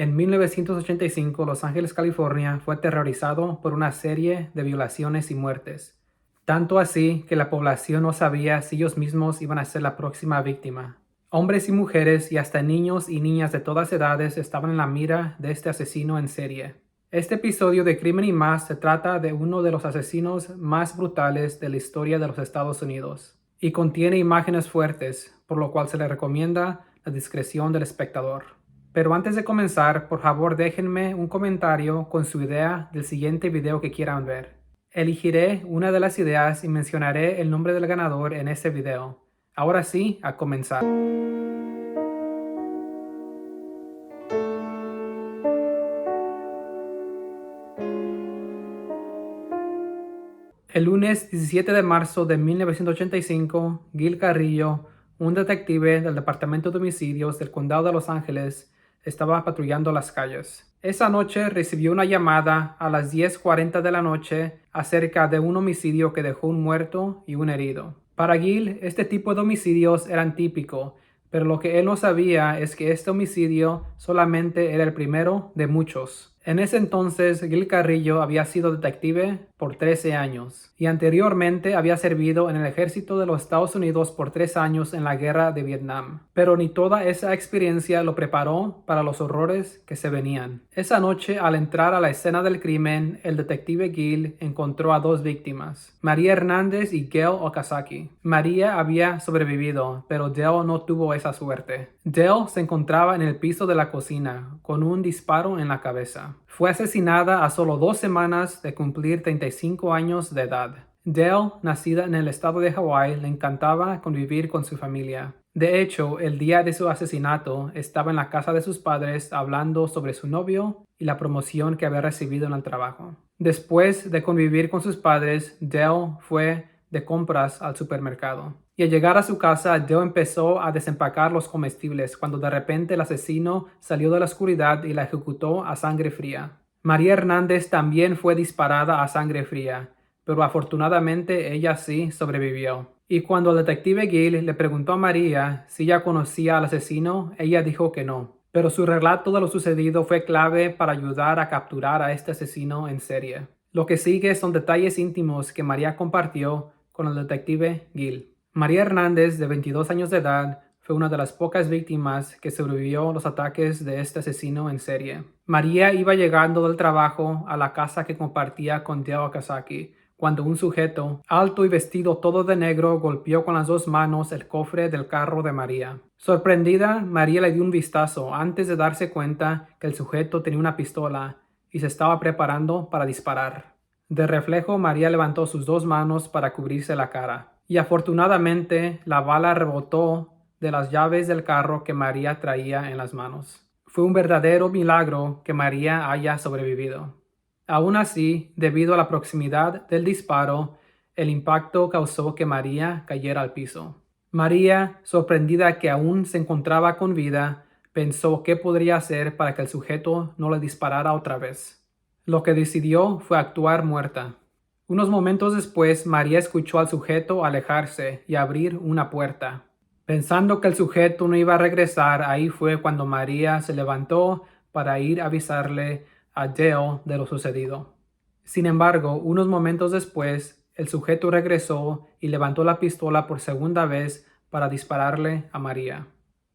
En 1985, Los Ángeles, California, fue aterrorizado por una serie de violaciones y muertes. Tanto así que la población no sabía si ellos mismos iban a ser la próxima víctima. Hombres y mujeres y hasta niños y niñas de todas edades estaban en la mira de este asesino en serie. Este episodio de Crimen y Más se trata de uno de los asesinos más brutales de la historia de los Estados Unidos y contiene imágenes fuertes, por lo cual se le recomienda la discreción del espectador. Pero antes de comenzar, por favor déjenme un comentario con su idea del siguiente video que quieran ver. Elegiré una de las ideas y mencionaré el nombre del ganador en este video. Ahora sí, a comenzar. El lunes 17 de marzo de 1985, Gil Carrillo, un detective del Departamento de Homicidios del Condado de Los Ángeles, estaba patrullando las calles. Esa noche recibió una llamada a las 10:40 de la noche acerca de un homicidio que dejó un muerto y un herido. Para Gil, este tipo de homicidios eran típicos, pero lo que él no sabía es que este homicidio solamente era el primero de muchos. En ese entonces, Gil Carrillo había sido detective por 13 años y anteriormente había servido en el ejército de los Estados Unidos por 3 años en la guerra de Vietnam. Pero ni toda esa experiencia lo preparó para los horrores que se venían. Esa noche, al entrar a la escena del crimen, el detective Gil encontró a dos víctimas, María Hernández y Gail Okazaki. María había sobrevivido, pero Dale no tuvo esa suerte. Dale se encontraba en el piso de la cocina, con un disparo en la cabeza. Fue asesinada a solo 2 semanas de cumplir 35 años de edad. Dale, nacida en el estado de Hawái, le encantaba convivir con su familia. De hecho, el día de su asesinato estaba en la casa de sus padres hablando sobre su novio y la promoción que había recibido en el trabajo. Después de convivir con sus padres, Dale fue de compras al supermercado. Y al llegar a su casa, Dale empezó a desempacar los comestibles cuando de repente el asesino salió de la oscuridad y la ejecutó a sangre fría. María Hernández también fue disparada a sangre fría, pero afortunadamente ella sí sobrevivió. Y cuando el detective Gil le preguntó a María si ella conocía al asesino, ella dijo que no. Pero su relato de lo sucedido fue clave para ayudar a capturar a este asesino en serie. Lo que sigue son detalles íntimos que María compartió con el detective Gil. María Hernández, de 22 años de edad, fue una de las pocas víctimas que sobrevivió a los ataques de este asesino en serie. María iba llegando del trabajo a la casa que compartía con Dale Okazaki, cuando un sujeto, alto y vestido todo de negro, golpeó con las dos manos el cofre del carro de María. Sorprendida, María le dio un vistazo antes de darse cuenta que el sujeto tenía una pistola y se estaba preparando para disparar. De reflejo, María levantó sus dos manos para cubrirse la cara. Y afortunadamente la bala rebotó de las llaves del carro que María traía en las manos. Fue un verdadero milagro que María haya sobrevivido. Aún así, debido a la proximidad del disparo, el impacto causó que María cayera al piso. María, sorprendida que aún se encontraba con vida, pensó qué podría hacer para que el sujeto no le disparara otra vez. Lo que decidió fue actuar muerta. Unos momentos después, María escuchó al sujeto alejarse y abrir una puerta. Pensando que el sujeto no iba a regresar, ahí fue cuando María se levantó para ir a avisarle a Dale de lo sucedido. Sin embargo, unos momentos después, el sujeto regresó y levantó la pistola por segunda vez para dispararle a María.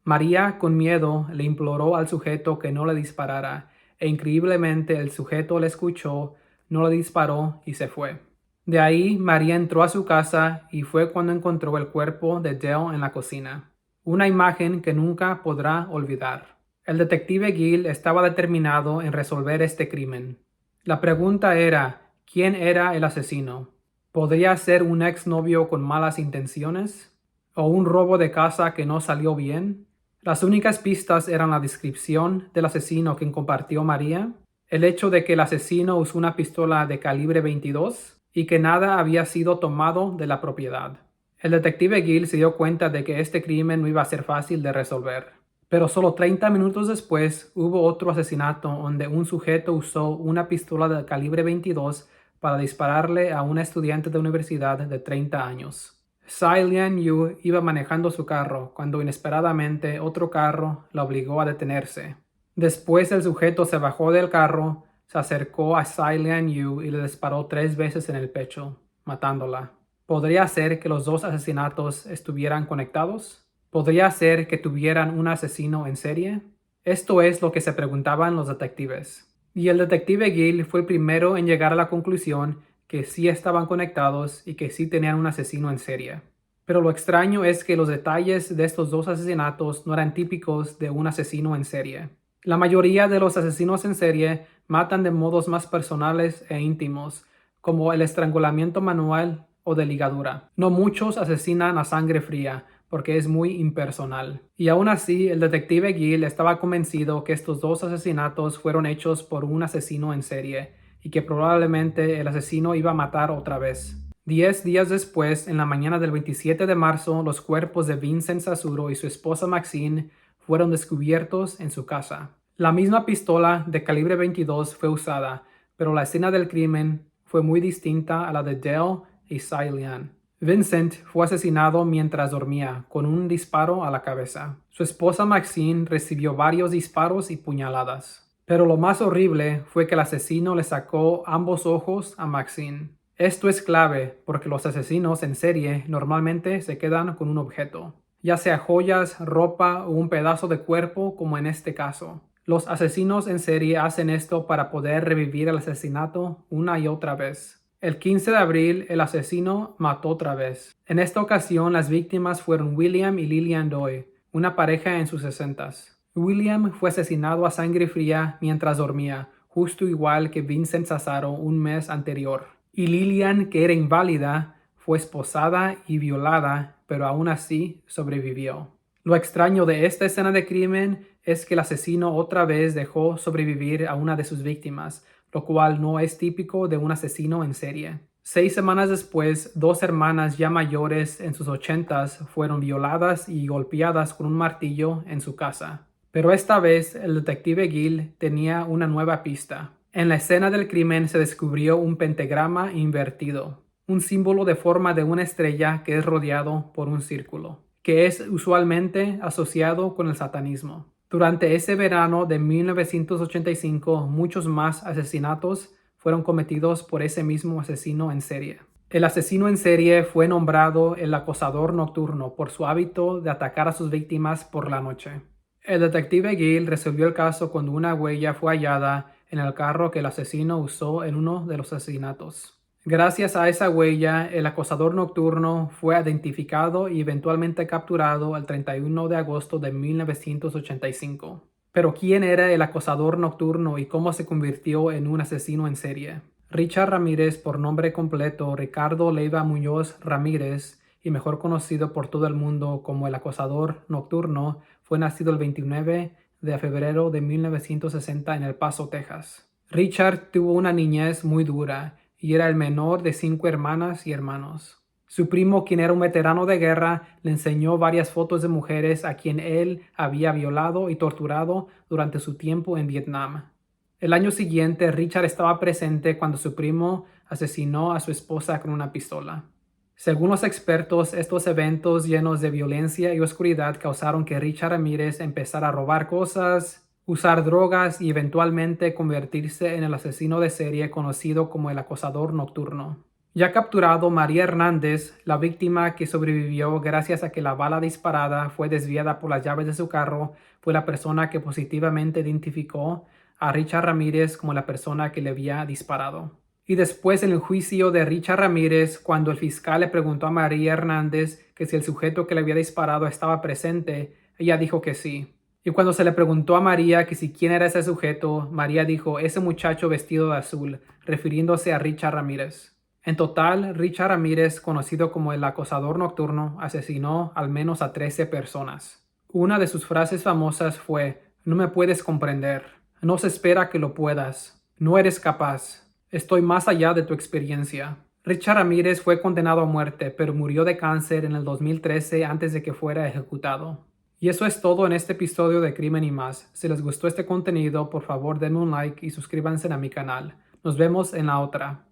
María, con miedo, le imploró al sujeto que no le disparara, e increíblemente el sujeto le escuchó, no le disparó y se fue. De ahí, María entró a su casa y fue cuando encontró el cuerpo de Dale en la cocina. Una imagen que nunca podrá olvidar. El detective Gil estaba determinado en resolver este crimen. La pregunta era, ¿quién era el asesino? ¿Podría ser un exnovio con malas intenciones? ¿O un robo de casa que no salió bien? Las únicas pistas eran la descripción del asesino que compartió María, el hecho de que el asesino usó una pistola de calibre 22 y que nada había sido tomado de la propiedad. El detective Gil se dio cuenta de que este crimen no iba a ser fácil de resolver. Pero solo 30 minutos después hubo otro asesinato donde un sujeto usó una pistola de calibre 22 para dispararle a una estudiante de universidad de 30 años. Tsai Lian Yu iba manejando su carro cuando inesperadamente otro carro la obligó a detenerse. Después el sujeto se bajó del carro, se acercó a Tsai Lian Yu y le disparó 3 veces en el pecho, matándola. ¿Podría ser que los dos asesinatos estuvieran conectados? ¿Podría ser que tuvieran un asesino en serie? Esto es lo que se preguntaban los detectives. Y el detective Gill fue el primero en llegar a la conclusión que sí estaban conectados y que sí tenían un asesino en serie. Pero lo extraño es que los detalles de estos dos asesinatos no eran típicos de un asesino en serie. La mayoría de los asesinos en serie matan de modos más personales e íntimos, como el estrangulamiento manual o de ligadura. No muchos asesinan a sangre fría, porque es muy impersonal. Y aún así, el detective Gill estaba convencido que estos dos asesinatos fueron hechos por un asesino en serie, y que probablemente el asesino iba a matar otra vez. 10 días después, en la mañana del 27 de marzo, los cuerpos de Vincent Sasuro y su esposa Maxine fueron descubiertos en su casa. La misma pistola de calibre 22 fue usada, pero la escena del crimen fue muy distinta a la de Dale y Tsai Lian. Vincent fue asesinado mientras dormía, con un disparo a la cabeza. Su esposa Maxine recibió varios disparos y puñaladas. Pero lo más horrible fue que el asesino le sacó ambos ojos a Maxine. Esto es clave porque los asesinos en serie normalmente se quedan con un objeto, ya sea joyas, ropa o un pedazo de cuerpo como en este caso. Los asesinos en serie hacen esto para poder revivir el asesinato una y otra vez. El 15 de abril, el asesino mató otra vez. En esta ocasión, las víctimas fueron William y Lillian Doi, una pareja en sus 60s. William fue asesinado a sangre fría mientras dormía, justo igual que Vincent Sasaro un mes anterior. Y Lillian, que era inválida, fue esposada y violada, pero aún así sobrevivió. Lo extraño de esta escena de crimen es que el asesino otra vez dejó sobrevivir a una de sus víctimas, lo cual no es típico de un asesino en serie. 6 semanas después, 2 hermanas ya mayores en sus 80s fueron violadas y golpeadas con un martillo en su casa. Pero esta vez el detective Gill tenía una nueva pista. En la escena del crimen se descubrió un pentagrama invertido, un símbolo de forma de una estrella que es rodeado por un círculo, que es usualmente asociado con el satanismo. Durante ese verano de 1985, muchos más asesinatos fueron cometidos por ese mismo asesino en serie. El asesino en serie fue nombrado el acosador nocturno por su hábito de atacar a sus víctimas por la noche. El detective Gill resolvió el caso cuando una huella fue hallada en el carro que el asesino usó en uno de los asesinatos. Gracias a esa huella, el acosador nocturno fue identificado y eventualmente capturado el 31 de agosto de 1985. Pero ¿quién era el acosador nocturno y cómo se convirtió en un asesino en serie? Richard Ramírez, por nombre completo Ricardo Leiva Muñoz Ramírez, y mejor conocido por todo el mundo como el acosador nocturno, fue nacido el 29 de febrero de 1960 en El Paso, Texas. Richard tuvo una niñez muy dura y era el menor de 5 hermanas y hermanos. Su primo, quien era un veterano de guerra, le enseñó varias fotos de mujeres a quien él había violado y torturado durante su tiempo en Vietnam. El año siguiente, Richard estaba presente cuando su primo asesinó a su esposa con una pistola. Según los expertos, estos eventos llenos de violencia y oscuridad causaron que Richard Ramírez empezara a robar cosas, usar drogas y eventualmente convertirse en el asesino de serie conocido como el acosador nocturno. Ya capturado, María Hernández, la víctima que sobrevivió gracias a que la bala disparada fue desviada por las llaves de su carro, fue la persona que positivamente identificó a Richard Ramírez como la persona que le había disparado. Y después en el juicio de Richard Ramírez, cuando el fiscal le preguntó a María Hernández que si el sujeto que le había disparado estaba presente, ella dijo que sí. Y cuando se le preguntó a María que si quién era ese sujeto, María dijo ese muchacho vestido de azul, refiriéndose a Richard Ramírez. En total, Richard Ramírez, conocido como el acosador nocturno, asesinó al menos a 13 personas. Una de sus frases famosas fue: "No me puedes comprender. No se espera que lo puedas. No eres capaz. Estoy más allá de tu experiencia". Richard Ramírez fue condenado a muerte, pero murió de cáncer en el 2013 antes de que fuera ejecutado. Y eso es todo en este episodio de Crimen y Más. Si les gustó este contenido, por favor denme un like y suscríbanse a mi canal. Nos vemos en la otra.